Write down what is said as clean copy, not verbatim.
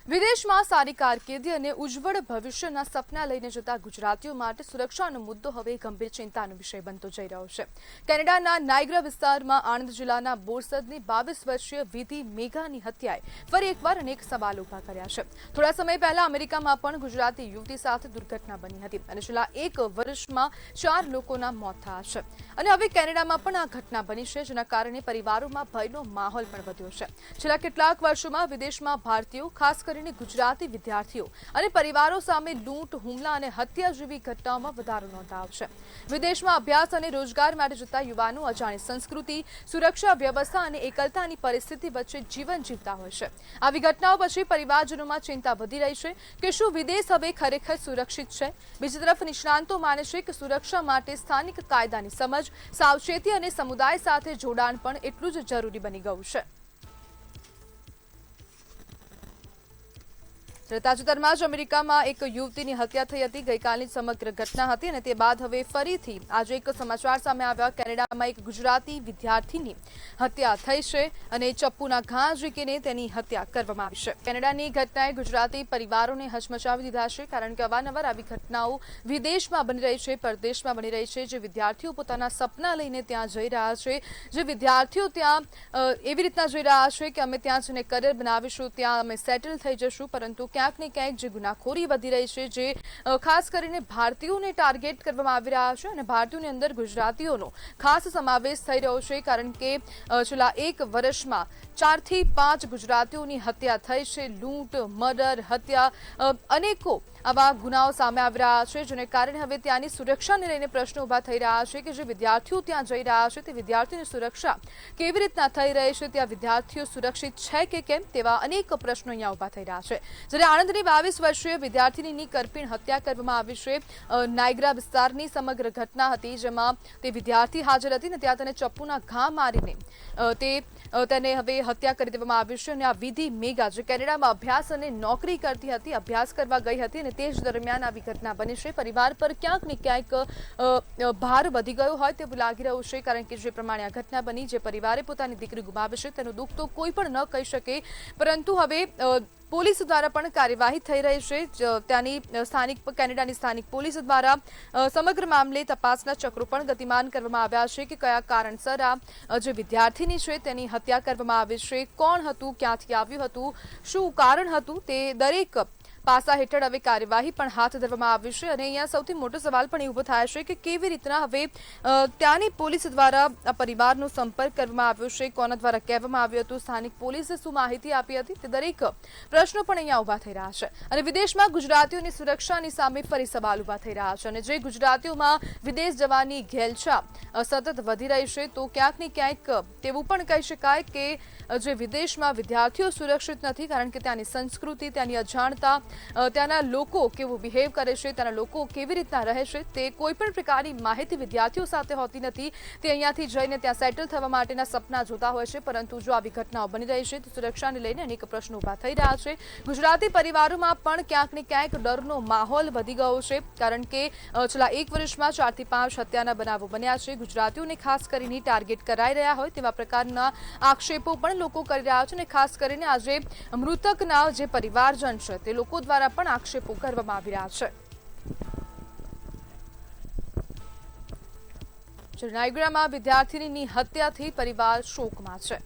વિદેશમાં સારી કારકિર્દી અને ઉજ્જવળ ભવિષ્યના સપના લઈને જતા ગુજરાતીઓ માટે સુરક્ષાનો મુદ્દો હવે ગંભીર ચિંતાનો વિષય બનતો જઈ રહ્યો છે। કેનેડાના નાયગ્રા વિસ્તારમાં આણંદ જિલ્લાના બોરસદની 22 વર્ષીય વિધિ મેઘાની હત્યાએ ફરી એકવાર અનેક સવાલ ઉભા કર્યા છે। થોડા સમય પહેલા અમેરિકામાં પણ ગુજરાતી યુવતી સાથે દુર્ઘટના બની હતી અને છેલ્લા એક વર્ષમાં 4 લોકોના મોત થયા છે અને હવે કેનેડામાં પણ આ ઘટના બની છે, જેના કારણે પરિવારોમાં ભયનો માહોલ પણ વધ્યો છે। છેલ્લા કેટલાક વર્ષોમાં વિદેશમાં ભારતીયો ખાસ કરીને ગુજરાતી વિદ્યાર્થીઓ અને પરિવારો સામે લૂંટ, હુમલા અને હત્યા જેવી ઘટનાઓમાં વધારો નોંધાયો છે। વિદેશમાં અભ્યાસ અને રોજગાર માટે જતા યુવાનો અજાણી સંસ્કૃતિ, સુરક્ષા વ્યવસ્થા અને એકલતાની પરિસ્થિતિ વચ્ચે જીવન જીવતા હોય છે। આવી ઘટનાઓ પછી પરિવારજનોમાં ચિંતા વધી રહી છે કે શું વિદેશ હવે ખરેખર સુરક્ષિત છે? બીજી તરફ નિષ્ણાંતો માને છે કે સુરક્ષા માટે સ્થાનિક કાયદાની સમજ, સાવચેતી અને સમુદાય સાથે જોડાણ પણ એટલું જ જરૂરી બની ગયું છે। તાજેતરમાં જ અમેરિકામાં એક યુવતીની હત્યા થઈ હતી। ગઈકાલની સમગ્ર ઘટના હતી અને તે બાદ હવે ફરીથી આજે એક સમાચાર સામે આવ્યા। કેનેડામાં એક ગુજરાતી વિદ્યાર્થીની હત્યા થઈ છે અને ચપ્પુના ઘા ઝીકીને તેની હત્યા કરવામાં આવી છે। કેનેડાની ઘટનાએ ગુજરાતી પરિવારોને હચમચાવી દીધા છે, કારણ કે અવારનવાર આવી ઘટનાઓ વિદેશમાં બની રહી છે, પરદેશમાં બની રહી છે। જે વિદ્યાર્થીઓ પોતાના સપના લઈને ત્યાં જઈ રહ્યા છે, જે વિદ્યાર્થીઓ ત્યાં એવી રીતના જઈ રહ્યા છે કે અમે ત્યાં જઈને કરિયર બનાવીશું, ત્યાં અમે સેટલ થઈ જશું, પરંતુ ક્યાંક ને ક્યાંક જે ગુનાખોરી વધી રહી છે, જે ખાસ કરીને ભારતીયોને ટાર્ગેટ કરવામાં આવી રહ્યા છે અને ભારતીયોની અંદર ગુજરાતીઓનો ખાસ સમાવેશ થઈ રહ્યો છે, કારણ કે છેલ્લા એક વર્ષમાં 4 થી 5 ગુજરાતીઓની હત્યા થઈ છે। લૂંટ, મર્ડર, હત્યા, અનેકો આવા ગુનાઓ સામે આવી રહ્યા છે, જેને કારણે હવે ત્યાંની સુરક્ષાને લઈને પ્રશ્નો ઊભા થઈ રહ્યા છે કે જે વિદ્યાર્થીઓ ત્યાં જઈ રહ્યા છે તે વિદ્યાર્થીઓની સુરક્ષા કેવી રીતના થઈ રહી છે, ત્યાં વિદ્યાર્થીઓ સુરક્ષિત છે કે કેમ, તેવા અનેક પ્રશ્નો અહીંયા ઊભા થઈ રહ્યા છે। જ્યારે આણંદની 22 વર્ષીય વિદ્યાર્થીનીની કરપીણ હત્યા કરવામાં આવી છે। નાયગ્રા વિસ્તારની સમગ્ર ઘટના હતી, જેમાં તે વિદ્યાર્થી હાજર હતી અને ત્યાં તેને ચપ્પુના ઘા મારીને તેને હવે હત્યા કરી દેવામાં આવી છે અને આ વિધિ મેઘા જે કેનેડામાં અભ્યાસ અને નોકરી કરતી હતી, અભ્યાસ કરવા ગઈ હતી અને તે જ દરમિયાન આવી ઘટના બની છે। પરિવાર પર ક્યાંક ને ક્યાંક ભાર વધી ગયો હોય તેવું લાગી રહ્યું છે, કારણ કે જે પ્રમાણે આ ઘટના બની, જે પરિવારે પોતાની દીકરી ગુમાવી છે તેનું દુઃખ તો કોઈ પણ ન કહી શકે, પરંતુ હવે પોલીસ દ્વારા પણ કાર્યવાહી થઈ રહી છે। ત્યાંની કેનેડાની સ્થાનિક પોલીસ દ્વારા સમગ્ર મામલે તપાસના ચક્રો પણ ગતિમાન કરવામાં આવ્યા છે કે કયા કારણસર આ જે વિદ્યાર્થીની છે તેની હત્યા કરવામાં આવી છે, કોણ હતું, ક્યાંથી આવ્યું હતું, શું કારણ હતું, તે દરેક પાસા હેઠળ હવે કાર્યવાહી પણ હાથ ધરવામાં આવી છે। અને અહીંયા સૌથી મોટો સવાલ પણ એ ઉભો થાય છે કે કેવી રીતના હવે ત્યાંની પોલીસ દ્વારા આ પરિવારનો સંપર્ક કરવામાં આવ્યો છે, કોના દ્વારા કહેવામાં આવ્યું હતું, સ્થાનિક પોલીસે શું માહિતી આપી હતી, તે દરેક પ્રશ્નો પણ અહીંયા ઉભા થઈ રહ્યા છે। અને વિદેશમાં ગુજરાતીઓની સુરક્ષાની સામે ફરી સવાલ ઉભા થઈ રહ્યા છે અને જે ગુજરાતીઓમાં વિદેશ જવાની ઘેલછા સતત વધી રહી છે, તો ક્યાંક ને ક્યાંક તેવું પણ કહી શકાય કે જે વિદેશમાં વિદ્યાર્થીઓ સુરક્ષિત નથી, કારણ કે ત્યાંની સંસ્કૃતિ, ત્યાંની અજાણતા, ત્યાંના લોકો કેવું બિહેવ કરે છે, ત્યાંના લોકો કેવી રીતના રહે છે, તે કોઈ પણ પ્રકારની માહિતી વિદ્યાર્થીઓ સાથે હોતી નથી। તે અહીંયાથી જઈને ત્યાં સેટલ થવા માટેના સપના જોતા હોય છે, પરંતુ જો આવી ઘટનાઓ બની રહી છે તો સુરક્ષાને લઈને અનેક પ્રશ્નો ઉભા થઈ રહ્યા છે। ગુજરાતી પરિવારોમાં પણ ક્યાંક ને ક્યાંક ડરનો માહોલ વધી ગયો છે, કારણ કે છેલ્લા એક વર્ષમાં 4 થી 5 હત્યાના બનાવો બન્યા છે। ગુજરાતીઓને ખાસ કરીને ટાર્ગેટ કરાઈ રહ્યા હોય તેવા પ્રકારના આક્ષેપો પણ લોકો કરી રહ્યા છે અને ખાસ કરીને આજે મૃતકના જે પરિવારજન છે તે લોકો દ્વારા પણ આક્ષેપો કરવામાં આવી રહ્યા છે। નાયગ્રામાં વિદ્યાર્થીનીની હત્યાથી પરિવાર શોકમાં છે।